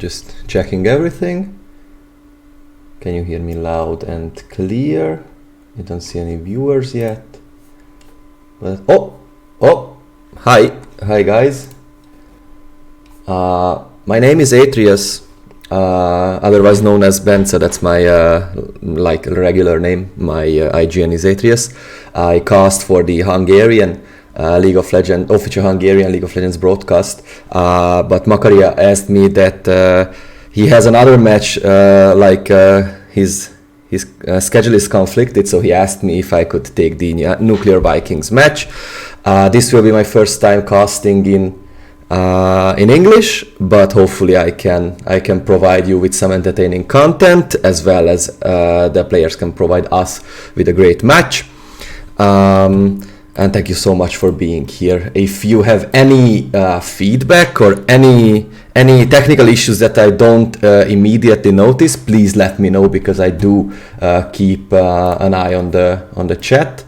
just checking everything. Can you hear me loud and clear? I don't see any viewers yet. But hi guys. My name is Atrius, otherwise known as Ben, so that's my like regular name. My IGN is Atrius. I cast for the Hungarian League of Legends, official Hungarian League of Legends broadcast, but Makaria asked me that he has another match, his schedule is conflicted, so he asked me if I could take the Nuclear Vikings match. This will be my first time casting in English, but hopefully I can provide you with some entertaining content, as well as the players can provide us with a great match. And thank you so much for being here. If you have any feedback or any technical issues that I don't immediately notice, please let me know, because I do keep an eye on the chat.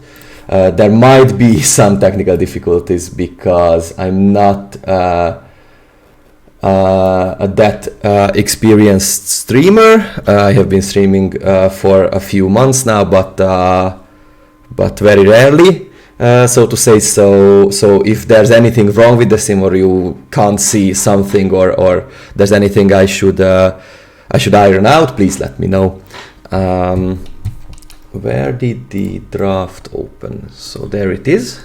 There might be some technical difficulties because I'm not that experienced streamer. I have been streaming for a few months now, but very rarely. So to say, so if there's anything wrong with the sim, or you can't see something, or there's anything I should iron out, please let me know. Where did the draft open? So there it is.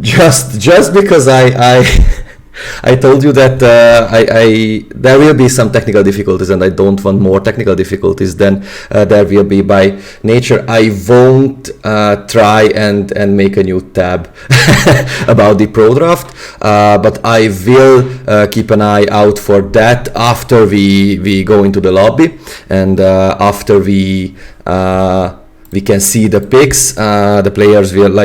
Just because I told you that there will be some technical difficulties, and I don't want more technical difficulties than there will be by nature. I won't try and make a new tab about the pro draft, but I will keep an eye out for that after we go into the lobby, and after we can see the picks. The players will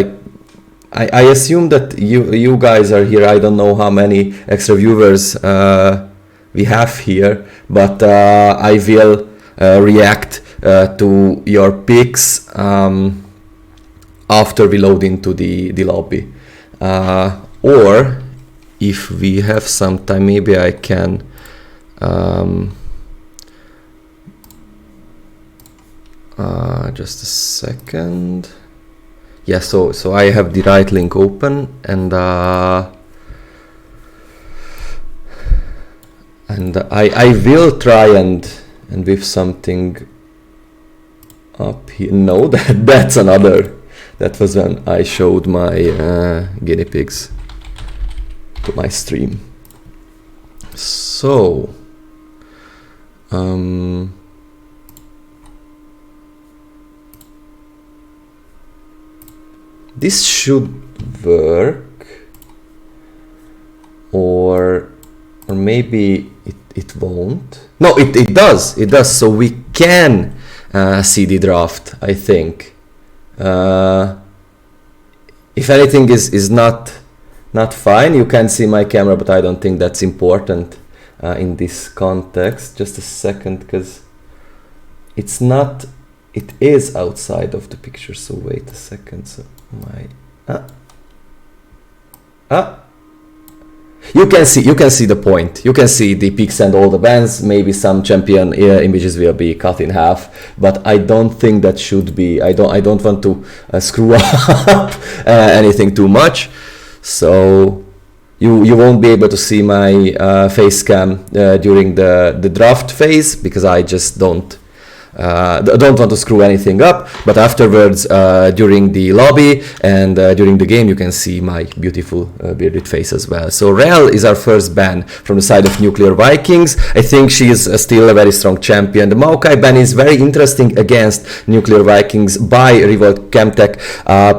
I assume that you guys are here. I don't know how many extra viewers we have here, but I will react to your picks after we load into the lobby. Or if we have some time, maybe I can just a second. Yeah, so I have the right link open, and I will try and with something up here. No, that's another. That was when I showed my guinea pigs to my stream. So this should work, or maybe it won't. No, it does. It does. So we can see the draft, I think. If anything is not fine, you can see my camera, but I don't think that's important in this context. Just a second, because it's not. It is outside of the picture. So wait a second. So you can see the point. You can see the picks and all the bands. Maybe some champion images will be cut in half, but I don't think that should be. I don't want to screw up anything too much. So you won't be able to see my face cam during the draft phase, because I just don't want to screw anything up. But afterwards, during the lobby and during the game, you can see my beautiful bearded face as well. So Rel is our first ban from the side of Nuclear Vikings. I think she is still a very strong champion. The Maokai ban is very interesting against Nuclear Vikings by R3volt Chemtech,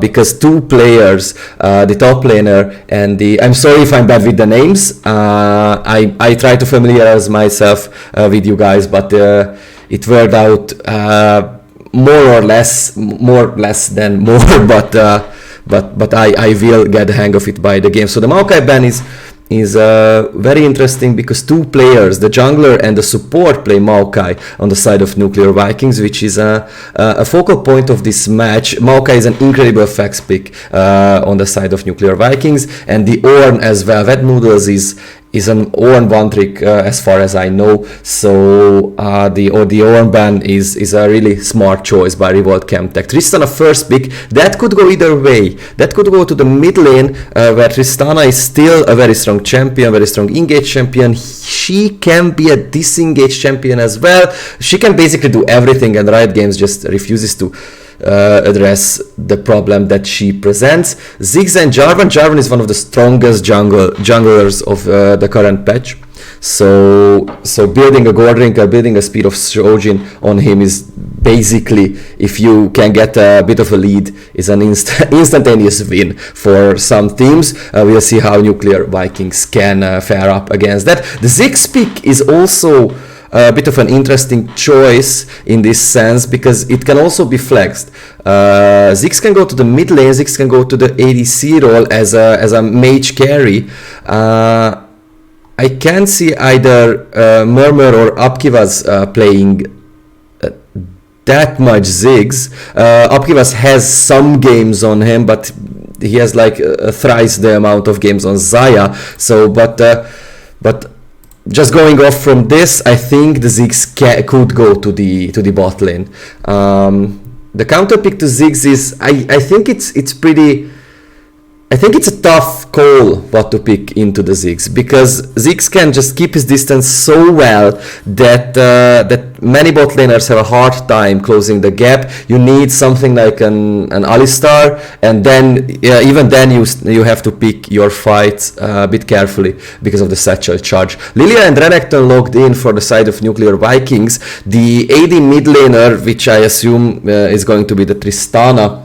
because two players, the top laner and I'm sorry if I'm bad with the names. I try to familiarize myself with you guys, but it worked out more less than more, but I will get the hang of it by the game. So the Maokai ban is very interesting, because two players, the jungler and the support, play Maokai on the side of Nuclear Vikings, which is a focal point of this match. Maokai is an incredible fax pick on the side of Nuclear Vikings, and the Ornn as well. Wet Noodles is is an Ornn one trick as far as I know. So the Ornn ban is a really smart choice by R3volt Chemtech. Tristana first pick, that could go either way. That could go to the mid lane where Tristana is still a very strong champion, very strong engage champion. She can be a disengage champion as well. She can basically do everything, and Riot Games just refuses to address the problem that she presents. Ziggs and Jarvan. Jarvan is one of the strongest junglers of the current patch. So building a Goldrinker, building a Speed of Shojin on him is basically, if you can get a bit of a lead, is an instantaneous win for some teams. We'll see how Nuclear Vikings can fare up against that. The Ziggs pick is also a bit of an interesting choice in this sense, because it can also be flexed. Ziggs can go to the mid lane, Ziggs can go to the ADC role as a mage carry. I can see either Murmur or Upkivas playing that much Ziggs. Upkivas has some games on him, but he has like thrice the amount of games on Xayah. So, but just going off from this, I think the Ziggs could go to the bot lane. The counter pick to Ziggs is, I think it's pretty. I think it's a tough call what to pick into the Ziggs, because Ziggs can just keep his distance so well that that many bot laners have a hard time closing the gap. You need something like an Alistar, and then even then you have to pick your fights a bit carefully because of the satchel charge. Lilia and Renekton logged in for the side of Nuclear Vikings. The AD mid laner, which I assume is going to be the Tristana,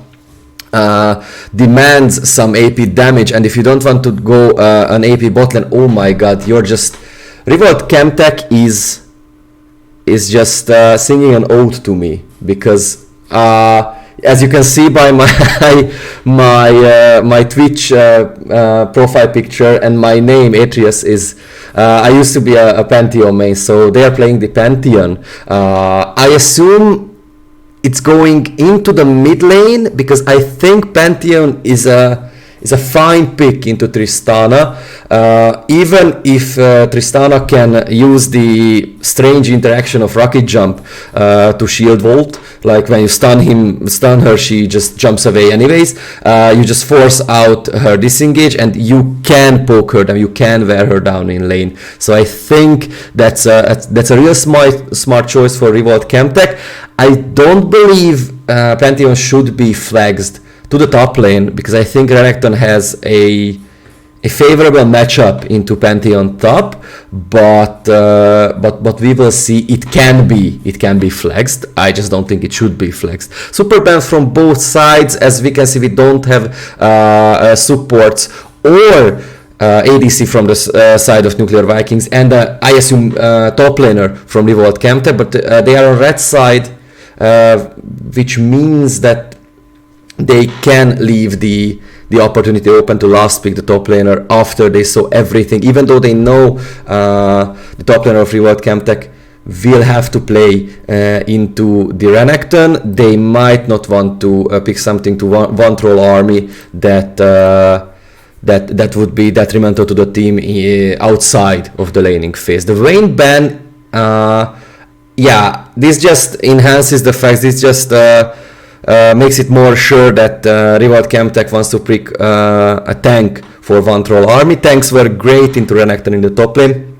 demands some AP damage, and if you don't want to go an AP bot lane, oh my god, you're just... R3volt Chemtech is just singing an ode to me, because as you can see by my Twitch profile picture and my name, Atreus, is I used to be a Pantheon main, so they are playing the Pantheon. I assume it's going into the mid lane, because I think Pantheon is a fine pick into Tristana, even if Tristana can use the strange interaction of Rocket Jump to Shield Volt. Like when you stun her, she just jumps away anyways. You just force out her disengage, and you can poke her down, you can wear her down in lane. So I think that's a real smart choice for R3volt Chemtech. I don't believe Pantheon should be flagged to the top lane, because I think Renekton has a favorable matchup into Pantheon top, but we will see. It can be flexed. I just don't think it should be flexed. Super bans from both sides. As we can see, we don't have supports or ADC from the side of Nuclear Vikings, and I assume top laner from R3volt Chemtech, but they are on red side, which means that they can leave the opportunity open to last pick the top laner after they saw everything, even though they know the top laner of R3volt Chemtech will have to play into the Renekton. They might not want to pick something to one troll army that would be detrimental to the team outside of the laning phase. The Vayne ban, this just enhances the facts. This just makes it more sure that R3volt Chemtech wants to pick a tank for one troll army. Tanks were great into Renekton in the top lane.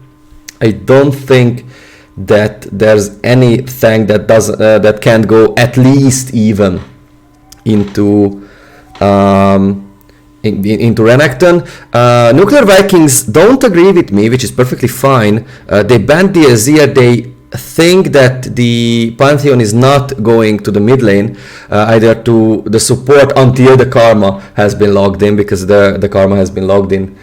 I don't think that there's any tank that can go at least even into Renekton. Nuclear Vikings don't agree with me, which is perfectly fine. They banned the Azir. They think that the Pantheon is not going to the mid lane, either to the support until the Karma has been logged in, because the Karma has been logged in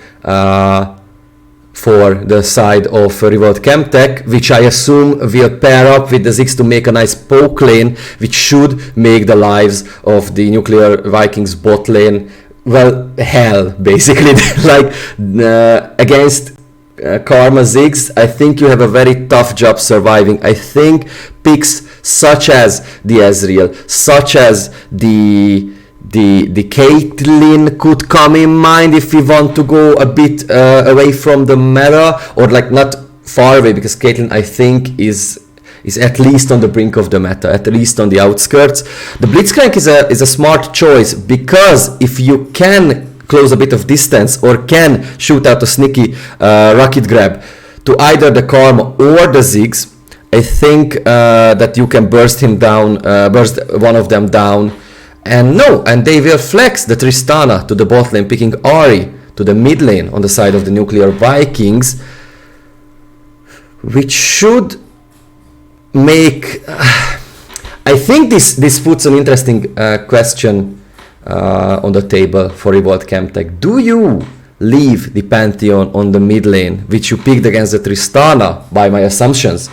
for the side of R3volt Chemtech, which I assume will pair up with the Ziggs to make a nice poke lane, which should make the lives of the Nuclear Vikings bot lane, well, hell, basically. Like against Karma Ziggs, I think you have a very tough job surviving. I think picks such as the Ezreal, such as the the Caitlyn could come in mind if we want to go a bit away from the meta, or like not far away, because Caitlyn I think is at least on the brink of the meta, at least on the outskirts. The Blitzcrank is a smart choice, because if you can close a bit of distance or can shoot out a sneaky rocket grab to either the Karma or the Ziggs, I think that you can burst him down, burst one of them down, and they will flex the Tristana to the bot lane, picking Ahri to the mid lane on the side of the nuclear Vikings, which should make... I think this puts an interesting question on the table for R3volt Chemtech. Do you leave the Pantheon on the mid lane, which you picked against the Tristana by my assumptions,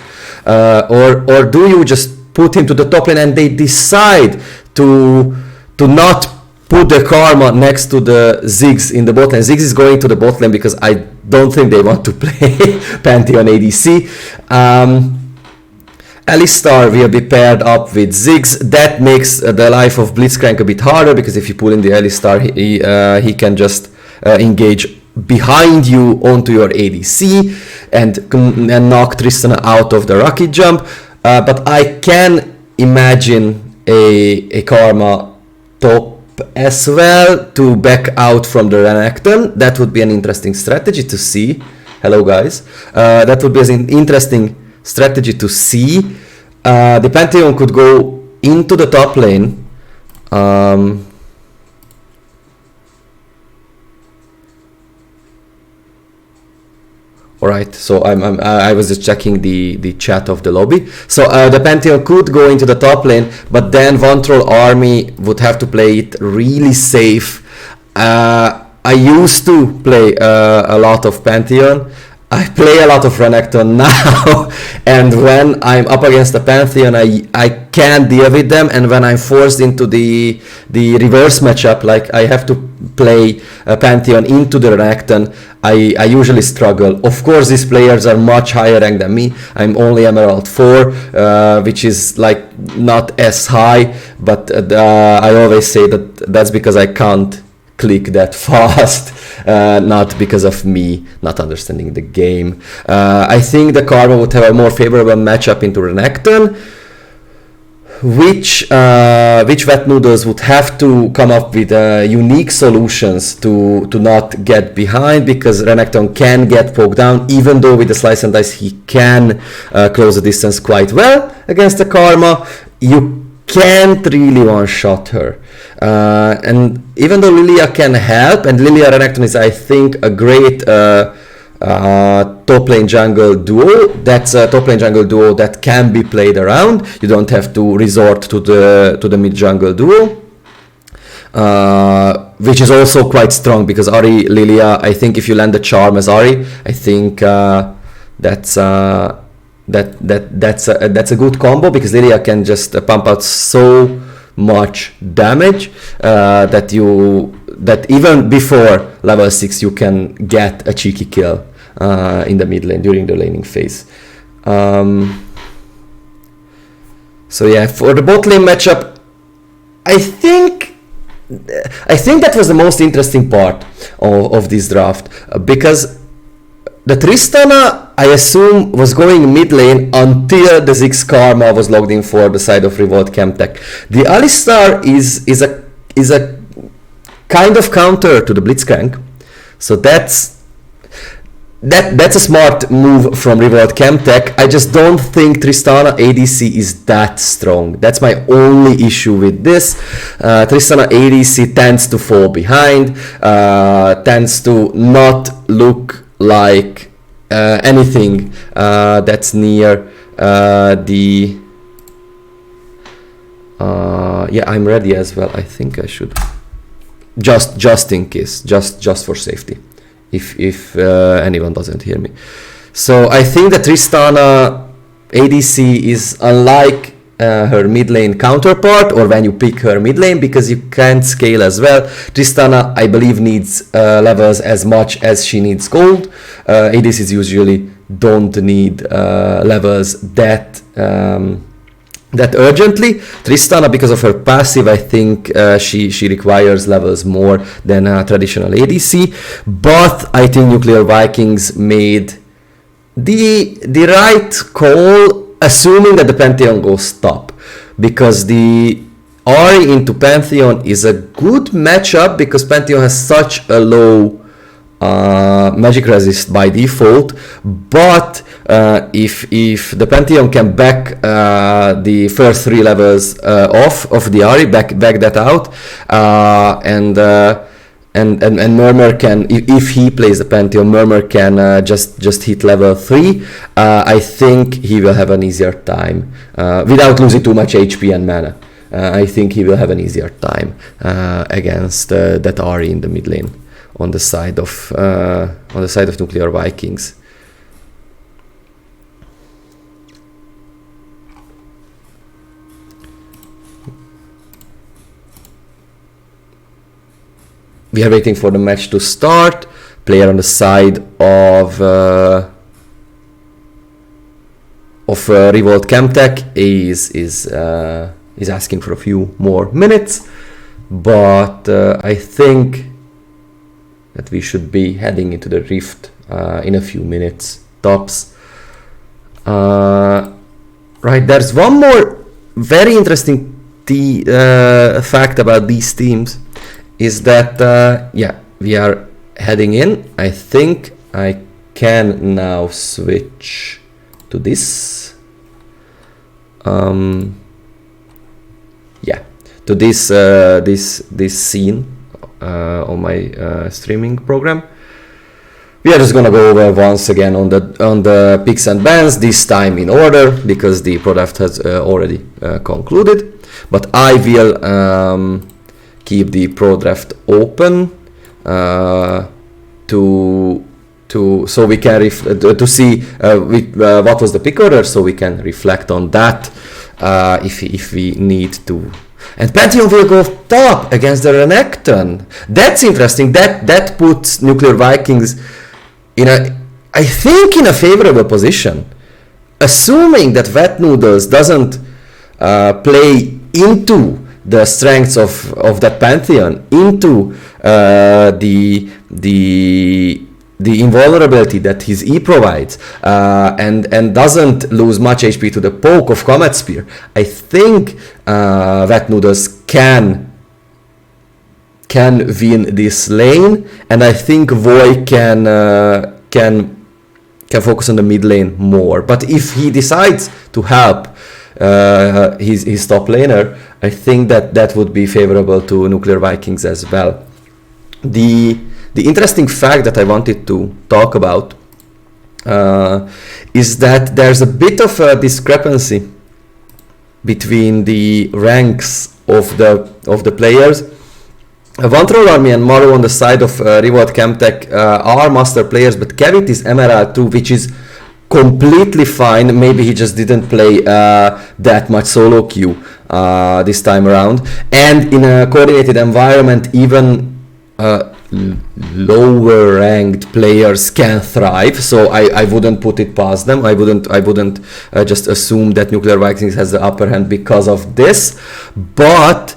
or do you just put him to the top lane and they decide to not put the Karma next to the Ziggs in the bot lane? Ziggs is going to the bot lane because I don't think they want to play Pantheon ADC. Alistar will be paired up with Ziggs. That makes the life of Blitzcrank a bit harder, because if you pull in the Alistar, he can just engage behind you onto your ADC and knock Tristana out of the rocket jump. But I can imagine a Karma top as well to back out from the Renekton. That would be an interesting strategy to see. Hello guys. That would be an interesting strategy to see. The Pantheon could go into the top lane. Alright, so I was just checking the chat of the lobby. So the Pantheon could go into the top lane, but then Vantroll army would have to play it really safe. I used to play a lot of Pantheon. I play a lot of Renekton now, and when I'm up against the Pantheon, I can't deal with them, and when I'm forced into the reverse matchup, like I have to play a Pantheon into the Renekton, I usually struggle. Of course, these players are much higher ranked than me. I'm only Emerald 4, which is like not as high, but I always say that's because I can't click that fast, not because of me not understanding the game. I think the Karma would have a more favorable matchup into Renekton, which Wet Noodles would have to come up with unique solutions to not get behind, because Renekton can get poked down, even though with the Slice and Dice he can close the distance quite well against the Karma. You can't really one-shot her. And even though Lilia can help, and Lilia Renekton is, I think, a great top lane jungle duo. That's a top lane jungle duo that can be played around. You don't have to resort to the mid jungle duo, which is also quite strong, because Ahri Lilia, I think if you land the charm as Ahri, I think that's a good combo, because Lilia can just pump out so much damage that even before level 6 you can get a cheeky kill in the mid lane during the laning phase. So yeah, for the bot lane matchup, I think that was the most interesting part of this draft, because the Tristana, I assume, was going mid lane until the Ziggs Karma was logged in for the side of R3volt Chemtech. The Alistar is a kind of counter to the Blitzcrank, so that's a smart move from R3volt Chemtech. I just don't think Tristana ADC is that strong. That's my only issue with this. Tristana ADC tends to fall behind, tends to not look like anything that's near the... yeah, I'm ready as well. I think I should just in case, just for safety, if anyone doesn't hear me. So I think that Tristana ADC is unlike her mid lane counterpart, or when you pick her mid lane, because you can't scale as well. Tristana, I believe, needs levels as much as she needs gold. ADCs usually don't need levels that that urgently. Tristana, because of her passive, I think she requires levels more than a traditional ADC. But I think Nuclear Vikings made the right call, assuming that the Pantheon goes top, because the Ahri into Pantheon is a good matchup because Pantheon has such a low magic resist by default, but if the Pantheon can back the first 3 levels off of the Ahri, back that out, and Murmur can, if he plays the Pantheon, Murmur can just hit level 3. I think he will have an easier time without losing too much HP and mana. I think he will have an easier time against that Ahri in the mid lane on the side of Nuclear Vikings. We are waiting for the match to start. Player on the side of R3volt Chemtech is asking for a few more minutes, but I think that we should be heading into the Rift in a few minutes tops. Right, there's one more very interesting fact about these teams, is that yeah, we are heading in. I think I can now switch to this. Yeah, to this scene on my streaming program. We are just gonna go over once again on the picks and bans, this time in order because the pro draft has already concluded. But I will keep the pro draft open so we can to see what was the pick order, so we can reflect on that if we need to. And Pantheon will go top against the Renekton. That's interesting. That puts Nuclear Vikings I think in a favorable position, assuming that Wet Noodles doesn't play into the strengths of that Pantheon, into the invulnerability that his E provides, and doesn't lose much HP to the poke of Comet Spear. I think Wet Noodles can win this lane, and I think Voy can focus on the mid lane more. But if he decides to help his top laner, I think that would be favorable to Nuclear Vikings as well. The interesting fact that I wanted to talk about is that there's a bit of a discrepancy between the ranks of the players. One Troll Army and Maru on the side of R3volt Chemtech are master players, but Kevit is Emerald too, which is completely fine. Maybe he just didn't play that much solo queue this time around. And in a coordinated environment, even lower ranked players can thrive, so I wouldn't put it past them. I wouldn't just assume that Nuclear Vikings has the upper hand because of this. But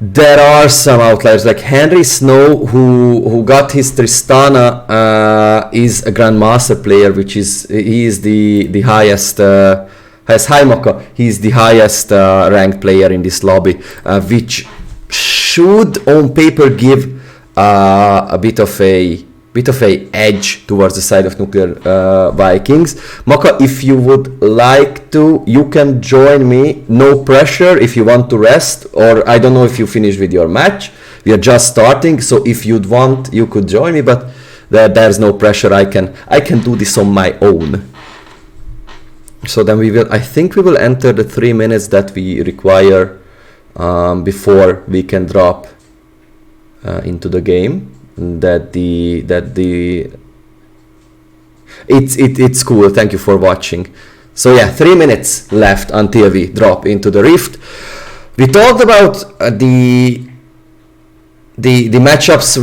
there are some outliers, like Henry Snow, who got his Tristana, is a Grandmaster player, he is the highest. Has Haimaka. He's the highest ranked player in this lobby, which should on paper give a bit of a edge towards the side of Nuclear Vikings. Maka, if you would like to, you can join me. No pressure if you want to rest, or I don't know if you finished with your match. We are just starting, so if you'd want, you could join me, but there's no pressure. I can do this on my own. So then I think we will enter the 3 minutes that we require before we can drop into the game. It's cool. Thank you for watching. So yeah, 3 minutes left until we drop into the Rift. We talked about the matchups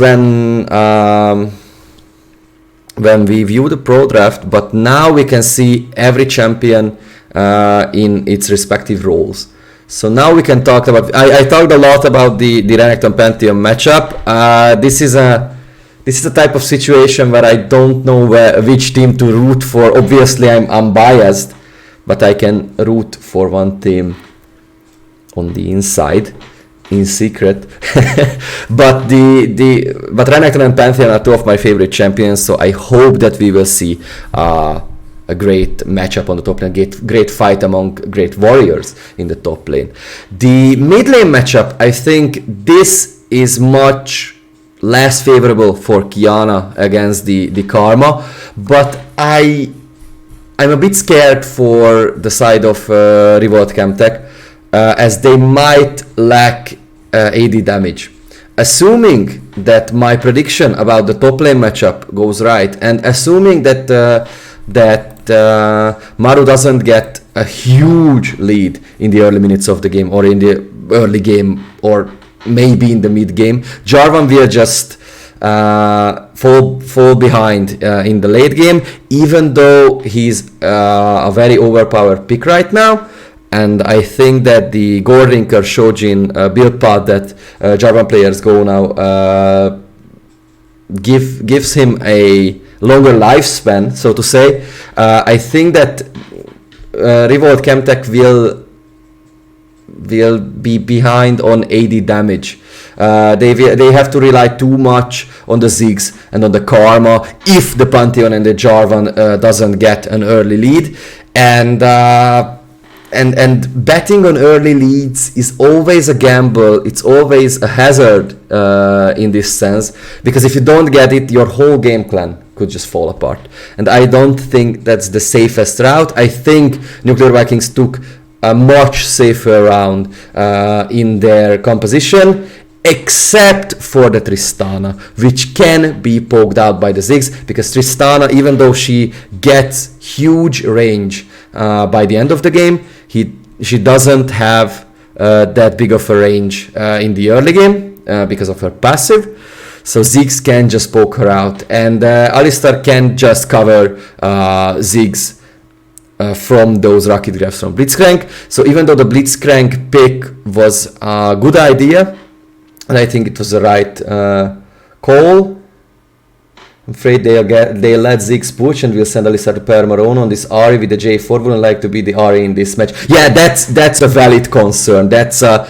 when we view the pro draft, but now we can see every champion in its respective roles. So now we can talk about. I talked a lot about the Renekton Pantheon matchup. This is a type of situation where I don't know which team to root for. Obviously, I'm biased, but I can root for one team on the inside, in secret. but but Renekton and Pantheon are two of my favorite champions. So I hope that we will see a great matchup on the top lane, great fight among great warriors in the top lane. The mid lane matchup, I think this is much less favorable for Qiyana against the Karma, but I'm a bit scared for the side of R3volt Chemtech, as they might lack AD damage. Assuming that my prediction about the top lane matchup goes right, and assuming that Maru doesn't get a huge lead in the early minutes of the game, or in the early game, or maybe in the mid game, Jarvan will just fall behind in the late game, even though he's a very overpowered pick right now. And I think that the Goldrinker Shojin build path that Jarvan players go now gives him a longer lifespan, so to say. I think that R3volt Chemtech will be behind on AD damage. They have to rely too much on the Ziggs and on the Karma if the Pantheon and the Jarvan doesn't get an early lead. And betting on early leads is always a gamble. It's always a hazard in this sense, because if you don't get it, your whole game plan could just fall apart. And I don't think that's the safest route. I think Nuclear Vikings took a much safer round in their composition, except for the Tristana, which can be poked out by the Ziggs, because Tristana, even though she gets huge range by the end of the game, she doesn't have that big of a range in the early game because of her passive. So Ziggs can just poke her out, and Alistar can just cover Ziggs from those rocket grabs from Blitzcrank. So even though the Blitzcrank pick was a good idea, and I think it was the right call, I'm afraid they let Ziggs push and will send Alistar to pair Marone on this Ahri with the J4. Wouldn't like to be the Ahri in this match. Yeah, that's a valid concern. That's a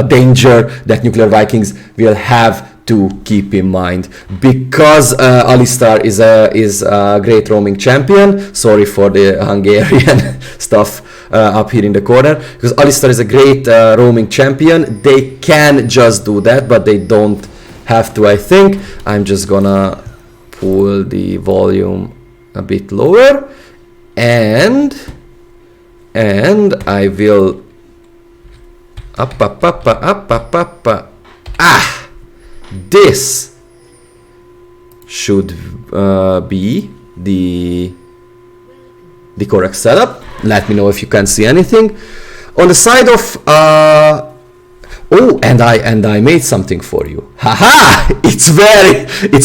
danger that Nuclear Vikings will have to keep in mind, because Alistar is a great roaming champion. Sorry for the Hungarian stuff up here in the corner, because Alistar is a great roaming champion. They can just do that, but they don't have to. I think I'm just gonna pull the volume a bit lower, and I will up. This should be the correct setup. Let me know if you can see anything on the side of oh, and I made something for you. Haha! It's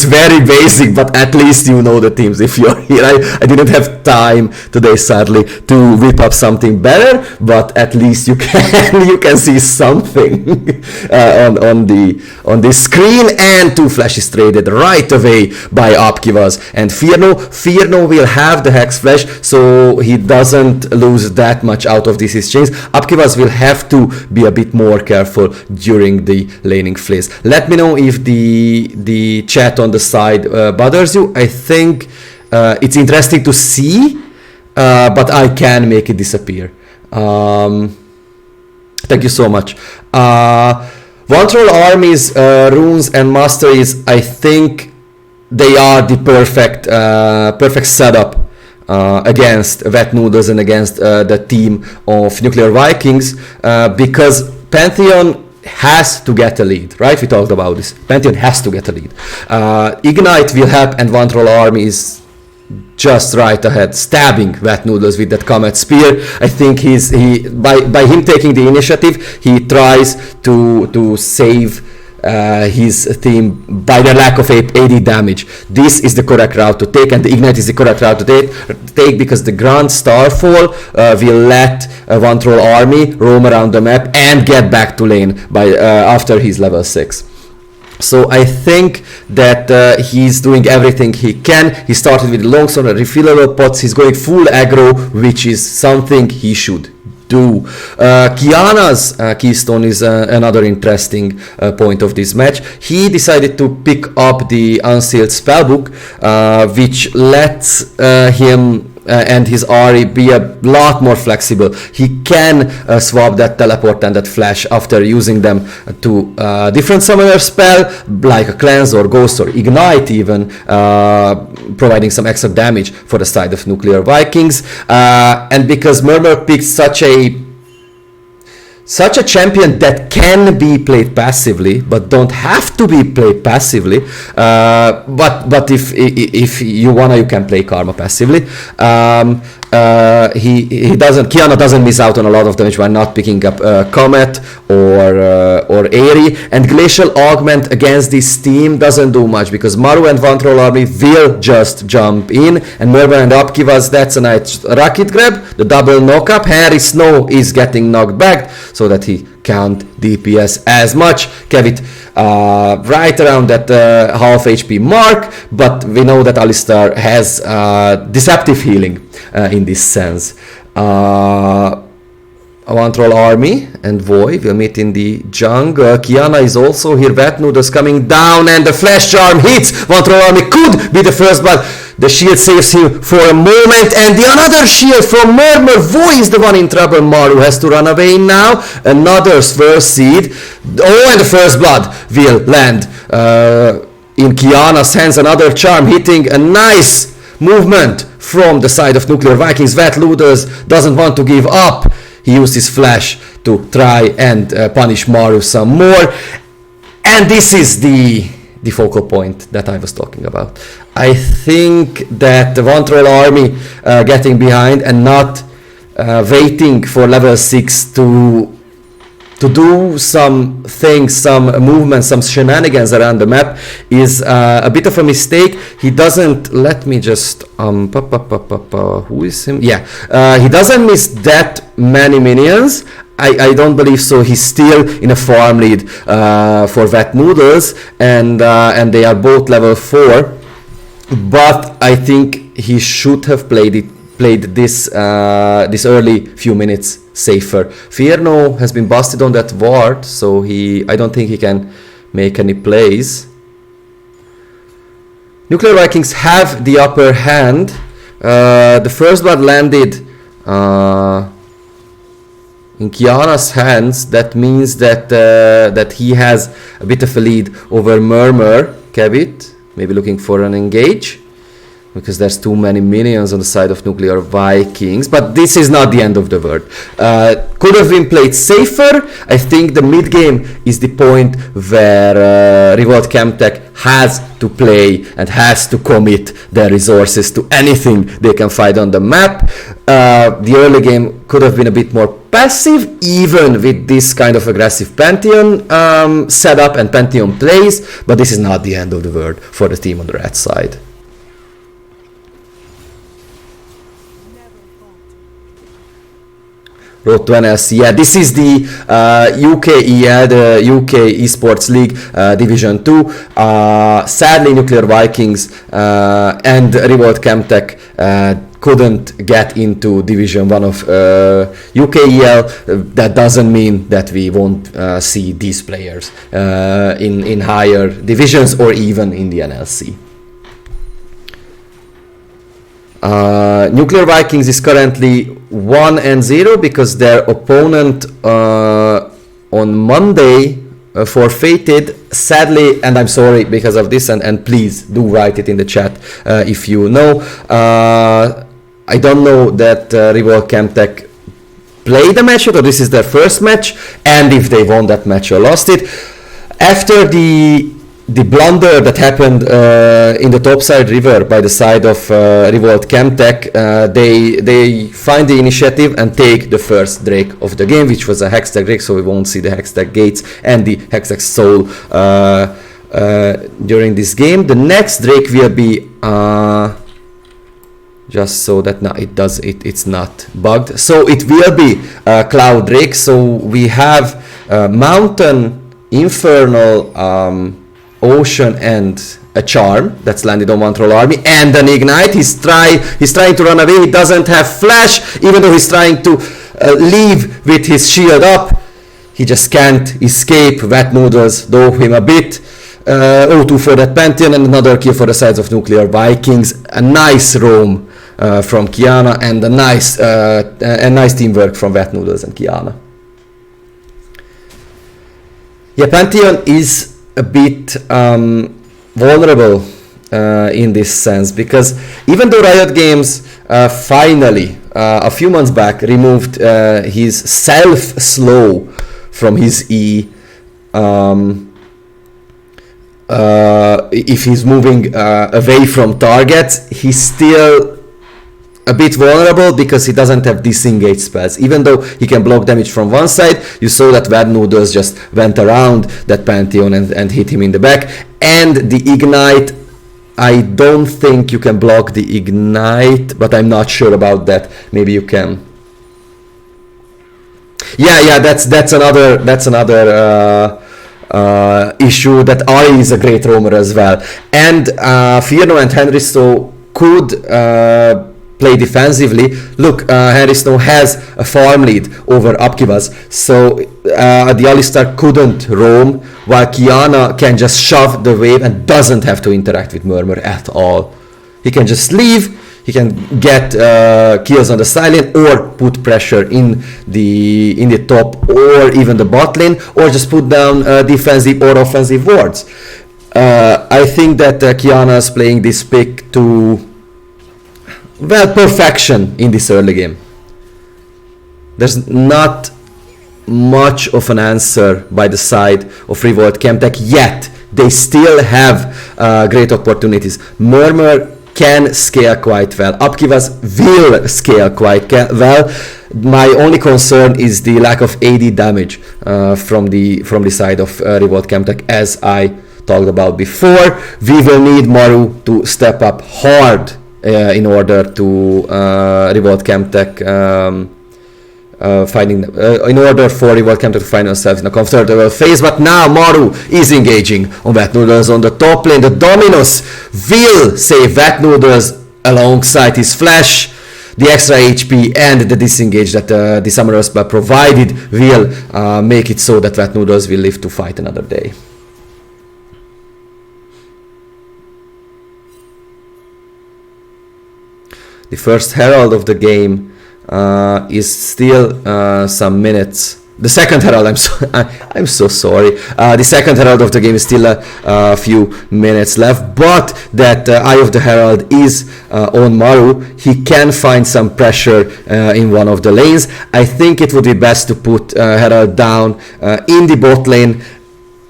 very basic, but at least you know the teams if you're here. I didn't have time today, sadly, to whip up something better, but at least you can see something on the screen. And two flashes traded right away by Apkivas and Fierno will have the Hex Flash, so he doesn't lose that much out of this exchange. Apkivas will have to be a bit more careful during the laning phase. Let me know if the chat on the side bothers you. I think it's interesting to see, but I can make it disappear. Thank you so much. Vantroll armies, runes and masteries, I think they are the perfect setup against Wet Noodles and against the team of Nuclear Vikings, because Pantheon has to get a lead, right? We talked about this. Pantheon has to get a lead. Ignite will help, and Vantroll army is just right ahead, stabbing Wet Noodles with that Comet Spear. I think by him taking the initiative, he tries to save his team by the lack of AD damage. This is the correct route to take, and the Ignite is the correct route to take because the Grand Starfall will let One Troll army roam around the map and get back to lane by after he's level 6. So I think that he's doing everything he can. He started with the longsword and refillable pots. He's going full aggro, which is something he should do. Qiyana's keystone is another interesting point of this match. He decided to pick up the Unsealed Spellbook, which lets him and his Ari be a lot more flexible. He can swap that teleport and that flash after using them to different summoner spell, like a cleanse or ghost or ignite even, providing some extra damage for the side of Nuclear Vikings. And because Murmur picked such a champion that can be played passively, but don't have to be played passively. But if you wanna, you can play Karma passively. Qiyana doesn't miss out on a lot of damage by not picking up Comet or Aerie, and Glacial Augment against this team doesn't do much because Maru and One Troll army will just jump in, and Murmur and Upkivas, that's a nice rocket grab, the double knock up. Harry Snow is getting knocked back so that he can't DPS as much. Kevit right around that half HP mark, but we know that Alistar has deceptive healing in this sense. One Troll army and Voy will meet in the jungle. Qiyana is also here. Wet Noodles coming down, and the flash charm hits. One Troll army could be the first, but the shield saves him for a moment, and the another shield from Murmur. Voy is the one in trouble. Maru has to run away now. Another first seed. Oh, and the first blood will land in Qiyana's hands. Another charm hitting. A nice movement from the side of Nuclear Vikings. Wet Noodles doesn't want to give up. He used his flash to try and punish Maru some more. And this is the focal point that I was talking about. I think that the One Troll army getting behind and not waiting for level 6 to do some things, some movements, some shenanigans around the map is a bit of a mistake. He doesn't, let me just, who is him? Yeah, he doesn't miss that many minions. I don't believe so. He's still in a farm lead for Wet Noodles, and they are both level 4. But I think he should have played this early few minutes safer. Fierno has been busted on that ward, so I don't think he can make any plays. Nuclear Vikings have the upper hand. The first blood landed in Qiyana's hands. That means that he has a bit of a lead over Murmur. Kevit maybe looking for an engage, because there's too many minions on the side of Nuclear Vikings, but this is not the end of the world. Could have been played safer. I think the mid game is the point where R3volt Chemtech has to play and has to commit their resources to anything they can find on the map. The early game could have been a bit more passive, even with this kind of aggressive Pantheon setup and Pantheon plays, but this is not the end of the world for the team on the red side. Road to NLC. Yeah, this is the UKEL, the UK Esports League Division 2. Sadly, Nuclear Vikings and R3volt Chemtech couldn't get into Division 1 of UKEL. That doesn't mean that we won't see these players in higher divisions or even in the NLC. Nuclear Vikings is currently 1-0 because their opponent on Monday forfeited, sadly, and I'm sorry because of this, and please do write it in the chat if you know. I don't know that R3volt Chemtech played a match yet, or this is their first match, and if they won that match or lost it. After the the blunder that happened in the topside river by the side of R3volt Chemtech, they find the initiative and take the first Drake of the game, which was a Hextech Drake, so we won't see the Hextech Gates and the Hextech Soul during this game. The next Drake will be just so that no, it's not bugged. So it will be Cloud Drake. So we have Mountain, Infernal, Ocean, and a Charm that's landed on one troll army, and an Ignite. He's trying to run away. He doesn't have Flash, even though he's trying to leave with his shield up. He just can't escape. Wet Noodles dove him a bit. 0-2 for that Pantheon, and another kill for the sides of Nuclear Vikings. A nice roam from Kiana, and a nice teamwork from Wet Noodles and Kiana. Yeah, Pantheon is a bit vulnerable in this sense, because even though Riot Games finally a few months back removed his self-slow from his E, if he's moving away from targets, he's still a bit vulnerable because he doesn't have disengage spells. Even though he can block damage from one side, you saw that Wet Noodles just went around that Pantheon and hit him in the back. And the Ignite, I don't think you can block the Ignite, but I'm not sure about that. Maybe you can. Yeah, that's another issue, that Ari is a great roamer as well. And Fierno and Henry Stowe could play defensively. Look, Henry Snow has a farm lead over Upkivas, so the Alistar couldn't roam, while Kiana can just shove the wave and doesn't have to interact with Murmur at all. He can just leave, he can get kills on the side lane, or put pressure in the top, or even the bot lane, or just put down defensive or offensive wards. I think that Kiana is playing this pick to, well, perfection in this early game. There's not much of an answer by the side of R3volt Chemtech yet. They still have great opportunities. Murmur can scale quite well. Upkivas will scale quite well. My only concern is the lack of AD damage from the side of R3volt Chemtech, as I talked about before. We will need Maru to step up hard in order to R3volt Chemtech in order for R3volt Chemtech to find themselves in a comfortable phase. But now Maru is engaging on Wet Noodles on the top lane. The Dominus will save Wet Noodles alongside his Flash. The extra HP and the disengage that the Summoner spell provided will make it so that Wet Noodles will live to fight another day. The first herald of the game is still some minutes. The second herald, I'm so sorry. The second herald of the game is still a few minutes left, but that Eye of the Herald is on Maru. He can find some pressure in one of the lanes. I think it would be best to put Herald down in the bot lane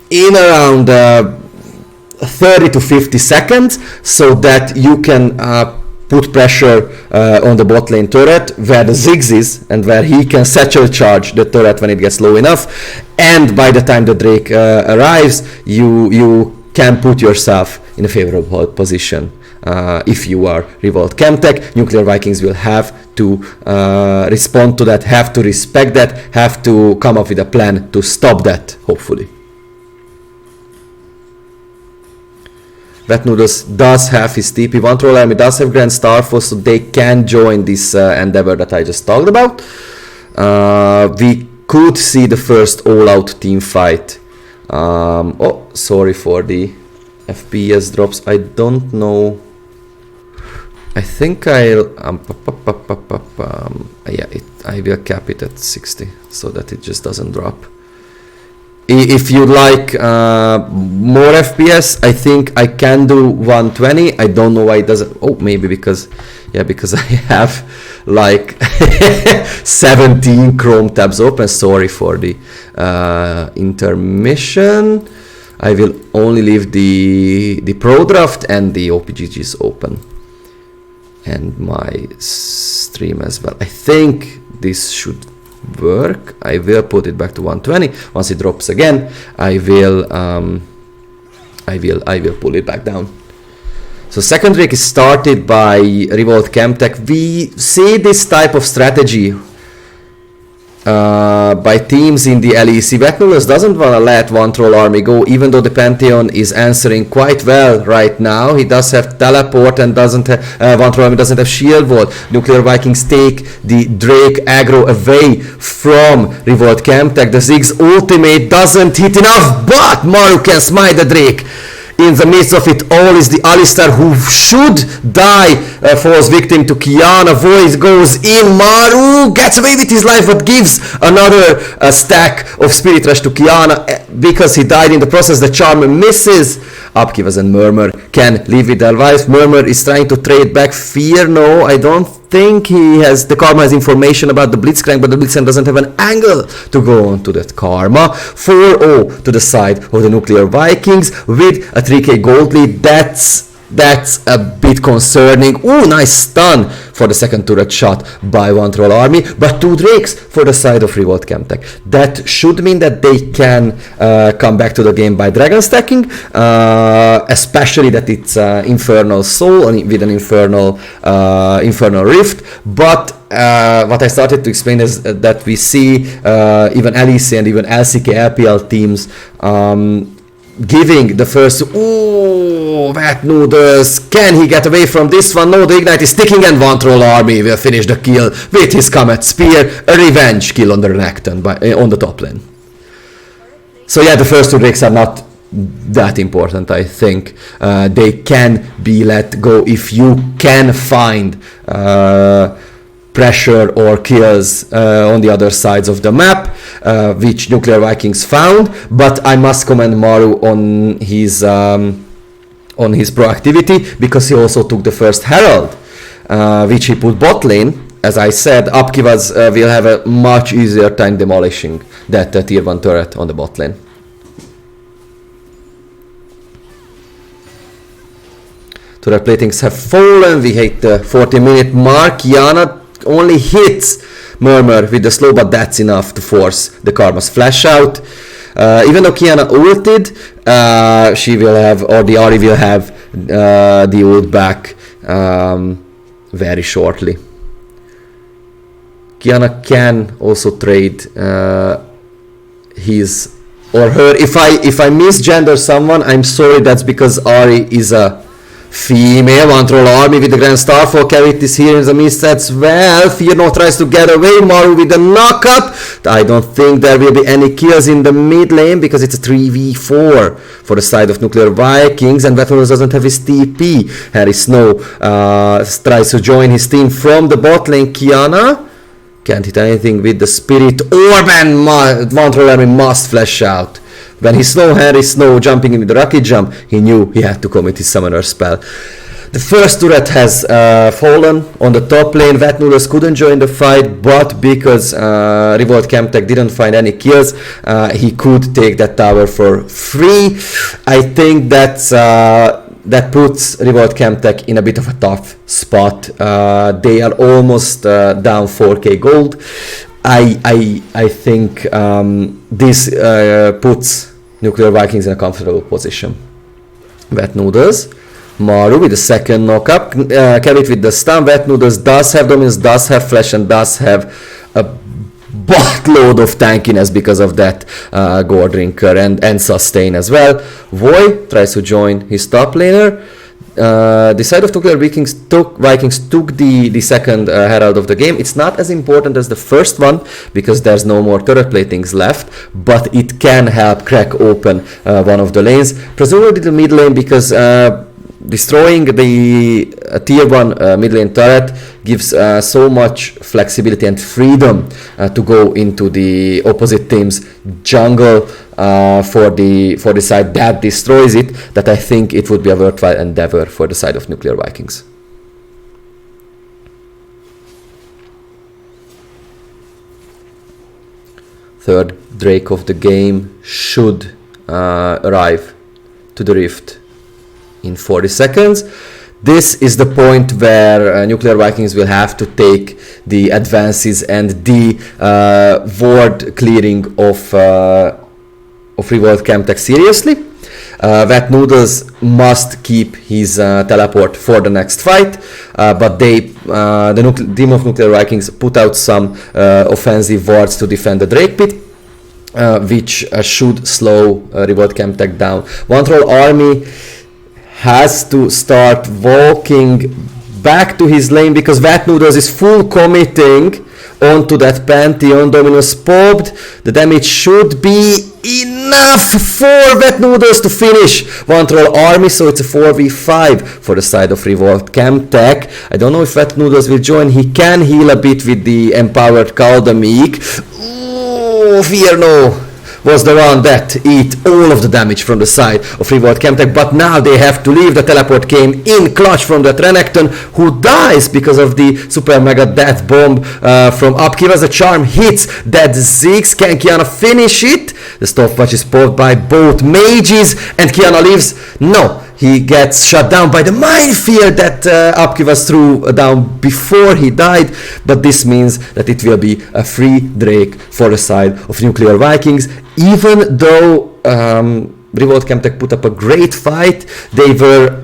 in around 30 to 50 seconds, so that you can put pressure on the bot lane turret where the Ziggs is, and where he can satchel charge the turret when it gets low enough. And by the time the Drake arrives, you can put yourself in a favorable position. If you are R3volt Chemtech, Nuclear Vikings will have to respond to that, have to respect that, have to come up with a plan to stop that, hopefully. Wet Noodles does have his TP. One troll army does have Grand Starfall, so they can join this endeavor that I just talked about. We could see the first all-out team fight. Oh, sorry for the FPS drops. I don't know. I think I'll I will cap it at 60 so that it just doesn't drop. If you like more FPS, I think I can do 120. I don't know why it doesn't. Oh, maybe because I have like 17 Chrome tabs open. Sorry for the intermission. I will only leave the pro draft and the OPGGs open. And my stream as well. I think this should work. I will put it back to 120. Once it drops again, I will pull it back down. So second rig is started by R3volt Chemtech. We see this type of strategy by teams in the LEC. Vetnullus doesn't want to let one troll army go, even though the Pantheon is answering quite well right now. He does have teleport and doesn't have one troll army doesn't have shield wall. Nuclear Vikings take the Drake aggro away from R3volt Chemtech. The Ziggs ultimate doesn't hit enough, but Maru can smite the Drake. In the midst of it all is the Alistar, who should die, falls victim to Kiana. Voice goes in, Maru gets away with his life but gives another stack of Spirit Rush to Kiana because he died in the process. The charm misses. Upgivers and Murmur can leave with their lives. Murmur is trying to trade back Fear. No, I don't think he has. The Karma has information about the Blitzcrank, but the Blitzcrank doesn't have an angle to go on to that Karma. 4-0 to the side of the Nuclear Vikings with a 3k gold lead. That's a bit concerning. Ooh, nice stun for the second turret shot by one troll army, but 2 drakes for the side of R3volt Chemtech. That should mean that they can come back to the game by dragon stacking, especially that it's Infernal Soul with an Infernal Rift. But what I started to explain is that we see even LEC and even LCK LPL teams giving the first. Ooh, Vetnullus, can he get away from this one? No, the Ignite is sticking, and one troll army will finish the kill with his Comet Spear. A revenge kill on the Renekton on the top lane. So yeah, the first 2 drakes are not that important, I think. They can be let go if you can find pressure or kills on the other sides of the map, which Nuclear Vikings found. But I must commend Maru on his proactivity, because he also took the first Herald, which he put bot lane. As I said, Upkivas will have a much easier time demolishing that tier 1 turret on the bot lane. Turret platings have fallen. We hit the 40-minute mark. Kiana only hits Murmur with the slow, but that's enough to force the Karma's flash out. Even though Kiana ulted, she will have, or the Ahri will have the ult back very shortly. Kiana can also trade his or her. If I misgender someone, I'm sorry. That's because Ahri is a female. One troll army with the Grand Starfall. Carrot is here in the midst as well. Fear no tries to get away. Maru with the knockup. I don't think there will be any kills in the mid lane, because it's a 3v4 for the side of Nuclear Vikings, and Vetnullus doesn't have his TP. Harry Snow tries to join his team from the bot lane. Kiana can't hit anything with the Spirit Orb, and one troll army must flash out. When he saw Harry Snow jumping in with the rocket jump, he knew he had to commit his summoner spell. The first turret has fallen on the top lane. Vetnullus couldn't join the fight, but because R3volt Chemtech didn't find any kills, he could take that tower for free. I think that puts R3volt Chemtech in a bit of a tough spot. They are almost down 4k gold. I think this puts Nuclear Vikings in a comfortable position. Vetnullus, Maru with the second knockup, Carrot with the stun. Vetnullus does have dominance, does have flash, and does have a buttload of tankiness because of that Gore Drinker and sustain as well. Voy tries to join his top laner. The side of Nuclear Vikings took the second Herald of the game. It's not as important as the first one, because there's no more turret platings left, but it can help crack open one of the lanes, presumably the mid lane, because destroying the tier 1 mid lane turret gives so much flexibility and freedom to go into the opposite team's jungle for the side that destroys it, that I think it would be a worthwhile endeavor for the side of Nuclear Vikings. Third Drake of the game should arrive to the rift in 40 seconds. This is the point where Nuclear Vikings will have to take the advances and the ward clearing of R3volt Chemtech seriously. Wet Noodles must keep his teleport for the next fight, but the team of Nuclear Vikings put out some offensive wards to defend the Drake Pit, which should slow R3volt Chemtech down. One Troll army has to start walking back to his lane because Wet Noodles is full committing onto that Pantheon. Dominus popped. The damage should be enough for Wet Noodles to finish One Troll army, so it's a 4v5 for the side of R3volt Chemtech. I don't know if Wet Noodles will join. He can heal a bit with the empowered Kaldamik. Ooh, Fear no was the one that eat all of the damage from the side of R3volt Chemtech, but now they have to leave. The teleport came in clutch from that Renekton, who dies because of the super mega death bomb from Upkeep. As the charm hits that Ziggs. Can Kiana finish it? The stopwatch is popped by both mages, and Kiana lives. No, he gets shut down by the Mind Fear that Upkivas threw down before he died, but this means that it will be a free Drake for the side of Nuclear Vikings. Even though R3volt Chemtech put up a great fight, they were...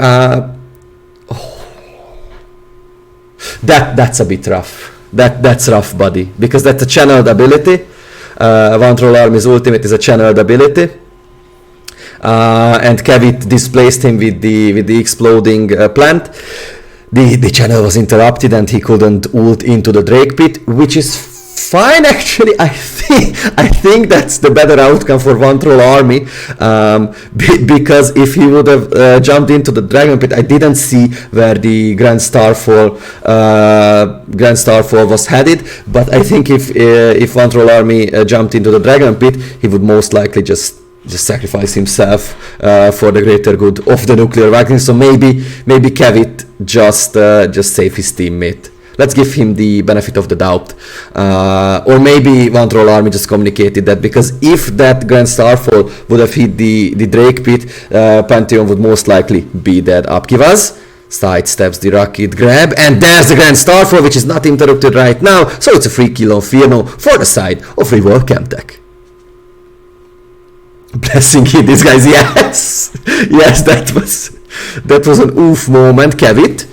That's a bit rough. That's rough, buddy, because that's a channeled ability. One Troll Army's ultimate is a channeled ability. And Kevit displaced him with the exploding plant. The channel was interrupted and he couldn't ult into the Drake Pit, which is fine actually. I think that's the better outcome for One Troll army, because if he would have jumped into the Dragon Pit, I didn't see where the Grand Starfall was headed, but I think if One Troll army jumped into the Dragon Pit, he would most likely just sacrifice himself for the greater good of the Nuclear Vikings. So maybe Kevit just save his teammate. Let's give him the benefit of the doubt. Or maybe One Troll army just communicated that, because if that Grand Starfall would have hit the Drake Pit, Pantheon would most likely be dead. Upkivas sidesteps the Rocket Grab, and there's the Grand Starfall, which is not interrupted right now, so it's a free kill on Fierno for the side of R3volt Chemtech. Blessing hit these guys, yes! Yes, that was an oof moment. Kevit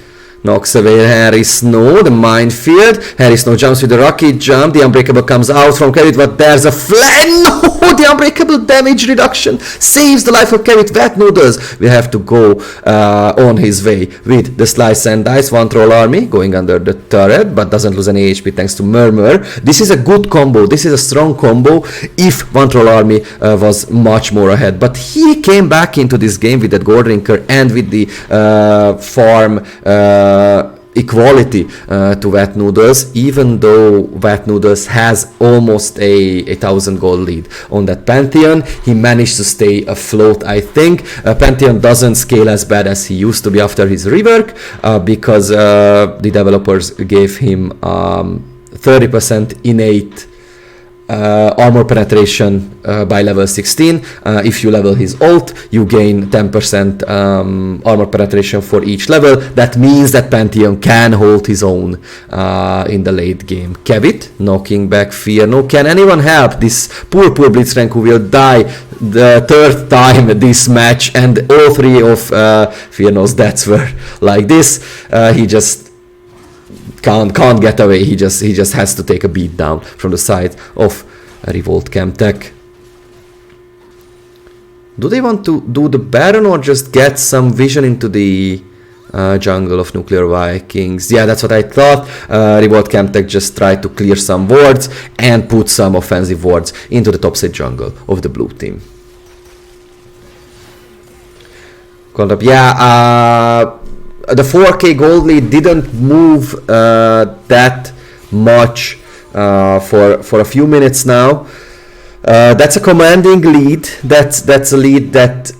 knocks away Harry Snow, the minefield. Harry Snow jumps with the rocket jump. The Unbreakable comes out from Kevit, but there's a no! The Unbreakable damage reduction saves the life of Kevit. Wet Noodles will have to go on his way with the Slice and Dice. One Troll army going under the turret, but doesn't lose any HP thanks to Murmur. This is a good combo. This is a strong combo if One Troll army was much more ahead. But he came back into this game with that Gold Drinker and with the farm equality to Wet Noodles, even though Wet Noodles has almost a 1000 gold lead on that Pantheon. He managed to stay afloat, I think. Pantheon doesn't scale as bad as he used to be after his rework, because the developers gave him 30% innate armor penetration by level 16. If you level his ult, you gain 10% armor penetration for each level. That means that Pantheon can hold his own in the late game. Kevit knocking back Fear. No, can anyone help this poor Blitzcrank who will die the third time this match, and all three of Fearno's deaths were like this. He just can't get away. He just has to take a beat down from the side of R3volt Chemtech. Do they want to do the Baron or just get some vision into the jungle of Nuclear Vikings? Yeah, that's what I thought. R3volt Chemtech just tried to clear some wards and put some offensive wards into the topside jungle of the blue team. Yeah, the 4k gold lead didn't move that much for a few minutes now. That's a commanding lead. That's a lead that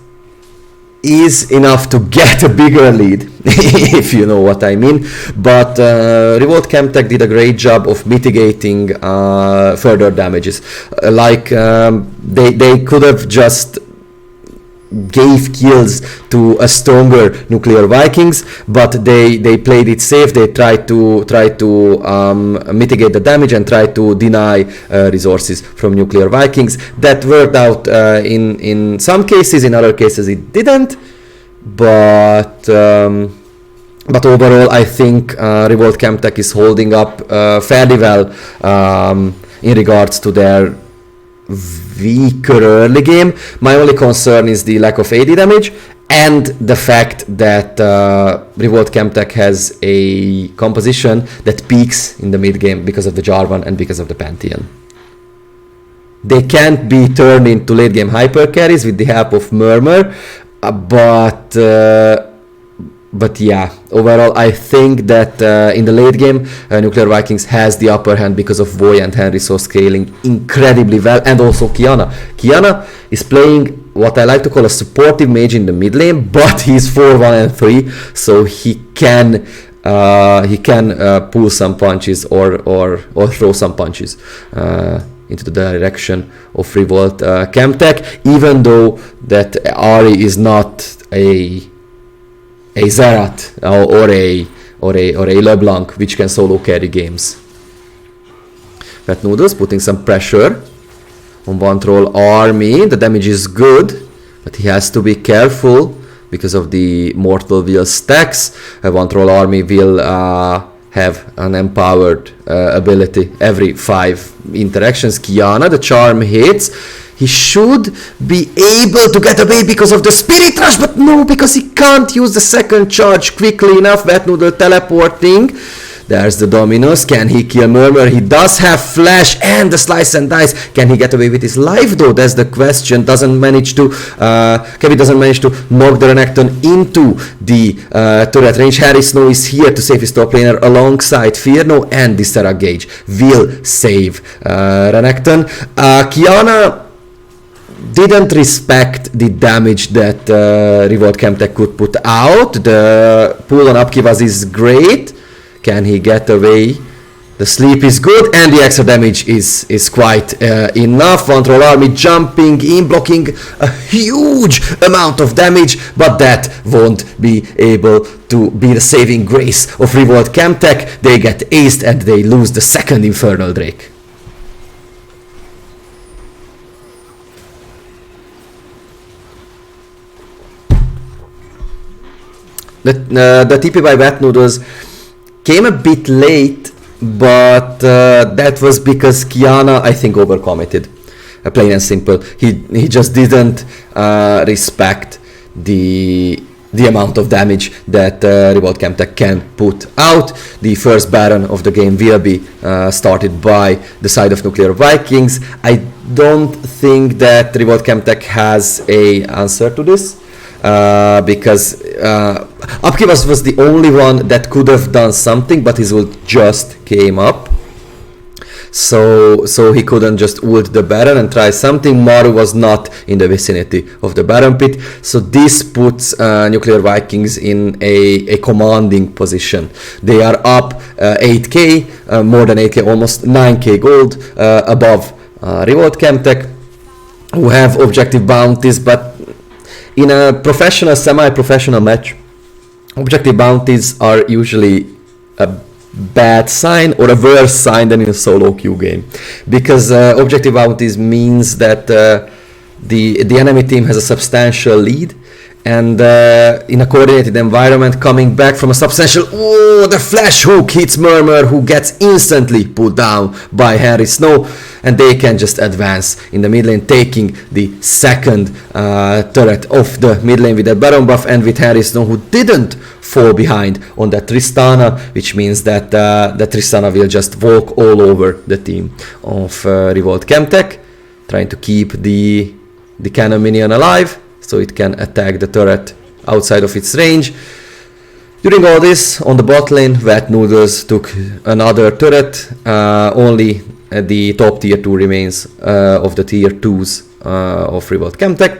is enough to get a bigger lead, if you know what I mean. But R3volt Chemtech did a great job of mitigating further damages. They could have just gave kills to a stronger nuclear Vikings, but they played it safe. They tried to mitigate the damage and try to deny resources from nuclear Vikings. That worked out in some cases. In other cases, it didn't. But overall, I think R3volt Chemtech is holding up fairly well in regards to their weaker early game. My only concern is the lack of AD damage and the fact that R3volt Chemtech has a composition that peaks in the mid game because of the Jarvan and because of the Pantheon. They can't be turned into late game hyper carries with the help of Murmur, but yeah, overall I think that in the late game Nuclear Vikings has the upper hand because of Voy and Henry so scaling incredibly well, and also Kiana. Kiana is playing what I like to call a supportive mage in the mid lane, but he's 4-1 and 3, so he can pull some punches or throw some punches into the direction of R3volt Chemtech, even though that Ari is not a Zerat or a LeBlanc which can solo carry games. Red Noodles putting some pressure on one troll army. The damage is good, but he has to be careful because of the Mortal Will stacks. One troll army will have an empowered ability every 5 interactions. Kiana, the charm hits. He should be able to get away because of the Spirit Rush, but no, because he can't use the second charge quickly enough. Wet Noodle teleporting. There's the Dominus. Can he kill Murmur? He does have Flash and the Slice and Dice. Can he get away with his life though? That's the question. Kevin doesn't manage to knock the Renekton into the turret range. Harry Snow is here to save his top laner alongside Fearno, and the Serra Gage will save Renekton. Kiana didn't respect the damage that R3volt Chemtech could put out. The pull on Upkivas is great. Can he get away? The sleep is good, and the extra damage is quite enough. One troll army jumping in, blocking a huge amount of damage, but that won't be able to be the saving grace of R3volt Chemtech. They get aced and they lose the second Infernal Drake. The TP by Wet Noodles came a bit late, but that was because Kiana, I think, overcommitted. Plain and simple. He just didn't respect the amount of damage that R3volt Chemtech can put out. The first Baron of the game will be started by the side of Nuclear Vikings. I don't think that R3volt Chemtech has a answer to this. Because Upkivas was the only one that could have done something, but his ult just came up. So he couldn't just ult the Baron and try something. Maru was not in the vicinity of the Baron pit. So this puts Nuclear Vikings in a commanding position. They are up 8k, more than 8k, almost 9k gold above R3volt Chemtech, who have objective bounties, but in a professional, semi-professional match, objective bounties are usually a bad sign or a worse sign than in a solo queue game, because objective bounties means that the enemy team has a substantial lead, and in a coordinated environment, coming back from a substantial, the flash hook hits Murmur, who gets instantly pulled down by Henry Snow, and they can just advance in the mid lane, taking the second turret of the mid lane with a Baron buff, and with Henry Snow, who didn't fall behind on that Tristana, which means that that Tristana will just walk all over the team of R3volt Chemtech, trying to keep the cannon minion alive, so it can attack the turret outside of its range. During all this, on the bot lane, Wet Noodles took another turret. Only the top tier 2 remains of the tier 2s of R3volt Chemtech,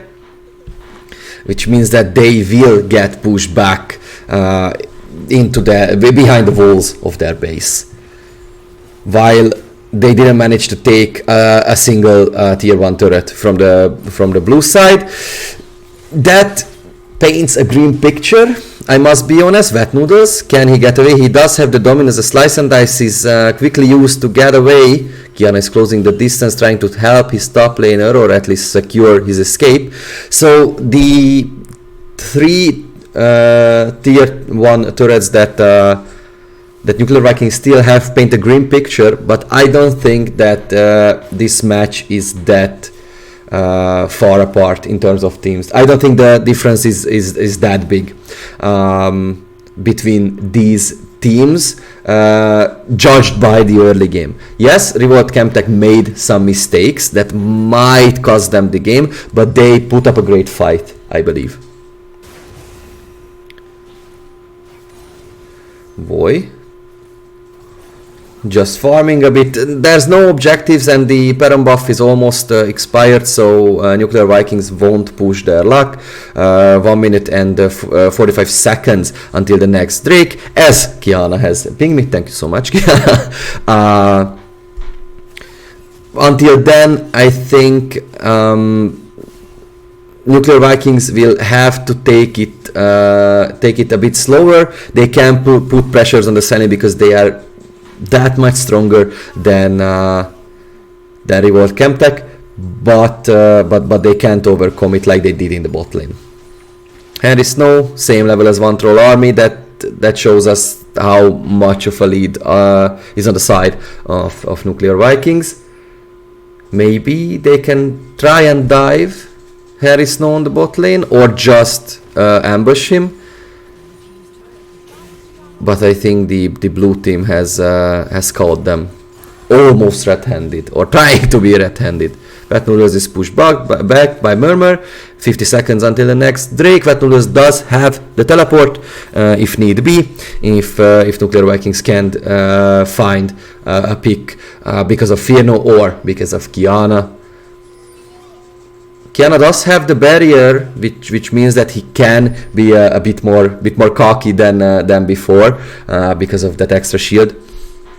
which means that they will get pushed back into behind the walls of their base, while they didn't manage to take a single tier 1 turret from the blue side. That paints a green picture. I must be honest, Wet Noodles, can he get away? He does have the dominance. The slice and dice is quickly used to get away. Kiana is closing the distance, trying to help his top laner, or at least secure his escape. So the three tier 1 turrets that Nuclear Vikings still have paint a green picture, but I don't think that this match is that far apart in terms of teams. I don't think the difference is that big between these teams, judged by the early game. Yes, R3volt Chemtech made some mistakes that might cost them the game, but they put up a great fight, I believe. Boy, just farming a bit. There's no objectives and the Perun buff is almost expired, so Nuclear Vikings won't push their luck. 1 minute and 45 seconds until the next Drake, as Kiana has pinged me. Thank you so much, Kiana. Until then, I think Nuclear Vikings will have to take it a bit slower. They can put pressures on the Sunny because they are that much stronger than R3volt Chemtech, but they can't overcome it like they did in the bot lane. Henry Snow, same level as One Troll Army. That shows us how much of a lead is on the side of Nuclear Vikings. Maybe they can try and dive Harry Snow on the bot lane, or just ambush him. But I think the blue team has caught them almost red-handed, or trying to be red-handed. Wet Noodles is pushed back by Murmur. 50 seconds until the next Drake. Wet Noodles does have the teleport if need be, if Nuclear Vikings can't find a pick because of Fierno or because of Kiana. Kiana does have the barrier, which means that he can be a bit more cocky than before because of that extra shield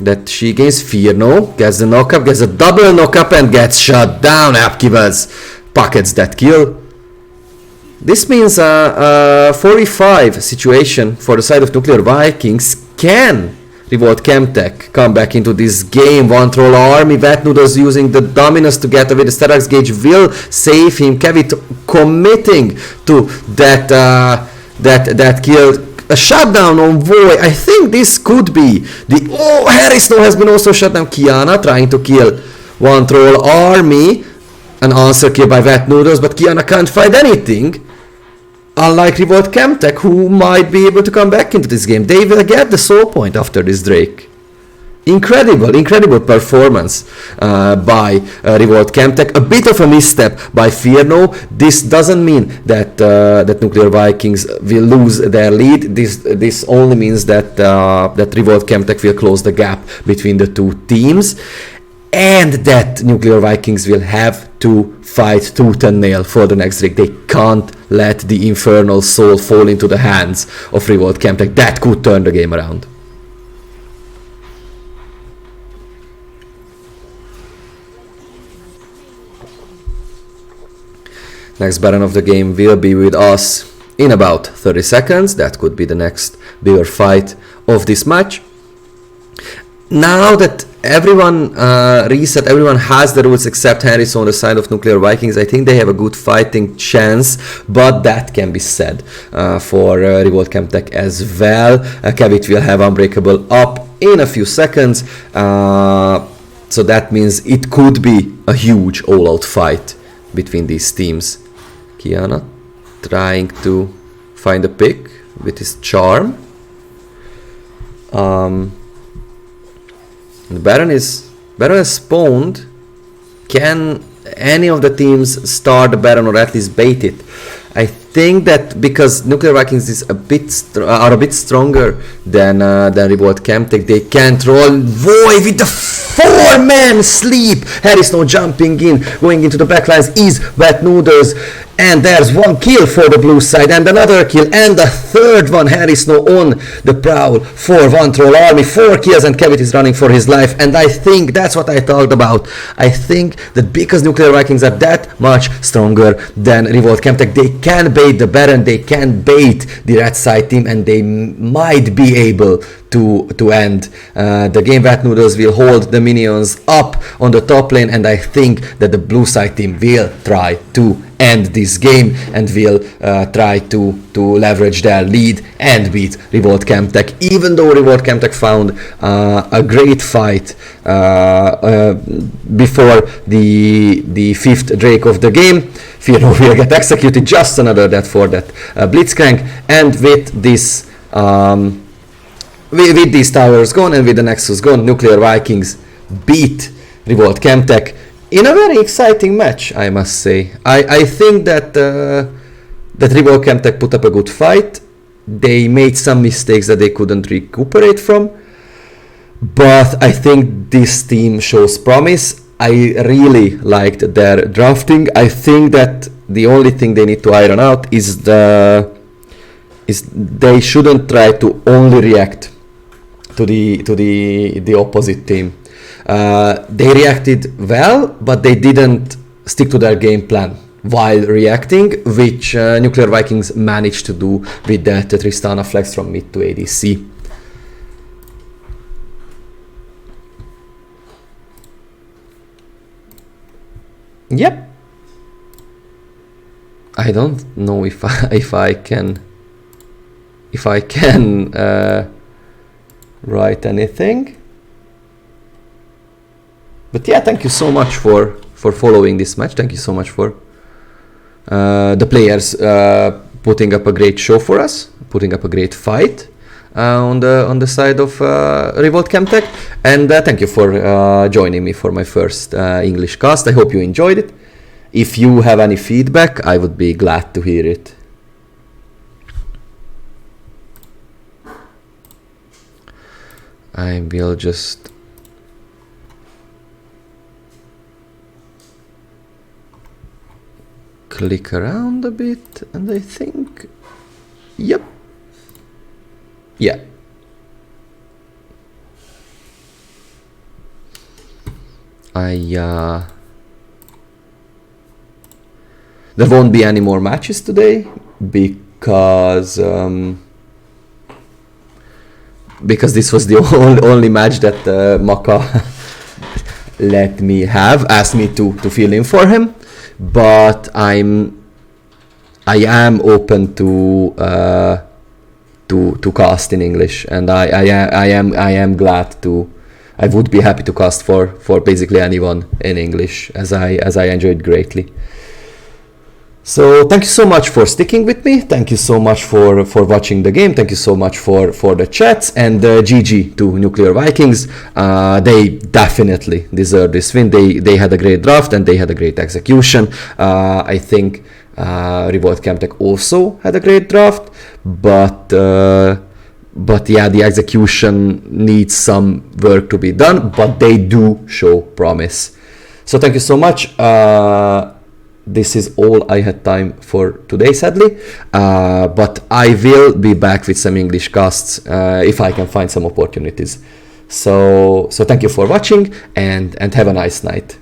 that she gains. Fierno gets the knockup, gets a double knockup and gets shut down. Apkivas pockets that kill. This means a 4v5 situation for the side of Nuclear Vikings. Can R3volt Chemtech come back into this game? One Troll Army, Wet Noodles using the dominance to get away. The Sterax Gauge will save him. Kevit committing to that kill. A shutdown on Voy. I think this could be the... Oh, Harry Snow has been also shut down. Kiana trying to kill One Troll Army. An answer kill by Wet Noodles, but Kiana can't find anything. Unlike R3volt Chemtech, who might be able to come back into this game. They will get the soul point after this Drake. Incredible performance by R3volt Chemtech. A bit of a misstep by Fierno. This doesn't mean that Nuclear Vikings will lose their lead. This only means that R3volt Chemtech will close the gap between the two teams, and that Nuclear Vikings will have to fight tooth and nail for the next Drake. They can't let the Infernal Soul fall into the hands of R3volt Chemtech. That could turn the game around. Next Baron of the game will be with us in about 30 seconds. That could be the next bigger fight of this match. Now that everyone reset, everyone has the rules except Harris on the side of Nuclear Vikings, I think they have a good fighting chance, but that can be said for R3volt Chemtech as well. Kevit will have Unbreakable up in a few seconds, so that means it could be a huge all-out fight between these teams. Kiana trying to find a pick with his charm. The Baron has spawned. Can any of the teams start the Baron or at least bait it? I think that because Nuclear Vikings is a bit stronger than R3volt Chemtech, they can't roll Void with the 4-man sleep. Harry Snow jumping in, going into the backlines is Wet Noodles. And there's one kill for the blue side, and another kill, and a third one. Harry Snow on the prowl for One Troll Army. 4 kills, and Kevin is running for his life. And I think that's what I talked about. I think that because Nuclear Vikings are that much stronger than R3volt Chemtech, they can bait the Baron, they can bait the red side team, and they might be able to end the game. Wet Noodles will hold the minions up on the top lane, and I think that the blue side team will try to end this game and will try to leverage their lead and beat R3volt Chemtech. Even though R3volt Chemtech found a great fight before the 5th Drake of the game, Fearno will get executed. Just another death for that Blitzcrank, and with this with these towers gone and with the Nexus gone, Nuclear Vikings beat R3volt Chemtech in a very exciting match, I must say. I think that that R3volt Chemtech put up a good fight. They made some mistakes that they couldn't recuperate from, but I think this team shows promise. I really liked their drafting. I think that the only thing they need to iron out is they shouldn't try to only react to the opposite team. They reacted well, but they didn't stick to their game plan while reacting, which Nuclear Vikings managed to do with that Tristana flex from mid to ADC. Yep. I don't know if I can write anything. But yeah, thank you so much for following this match. Thank you so much for the players putting up a great show for us, putting up a great fight on the side of R3volt Chemtech, and thank you for joining me for my first English cast. I hope you enjoyed it. If you have any feedback, I would be glad to hear it. I will just click around a bit, and I think, yep, yeah. There won't be any more matches today because this was the only match that Maka asked me to fill in for him. But I am open to cast in English, and I am glad to. I would be happy to cast for basically anyone in English, as I enjoyed greatly. So thank you so much for sticking with me. Thank you so much for watching the game. Thank you so much for the chats, and GG to Nuclear Vikings. They definitely deserve this win. They had a great draft and they had a great execution. I think R3volt Chemtech also had a great draft, but yeah, the execution needs some work to be done, but they do show promise. So thank you so much. This is all I had time for today, sadly, but I will be back with some English casts if I can find some opportunities. So thank you for watching, and have a nice night.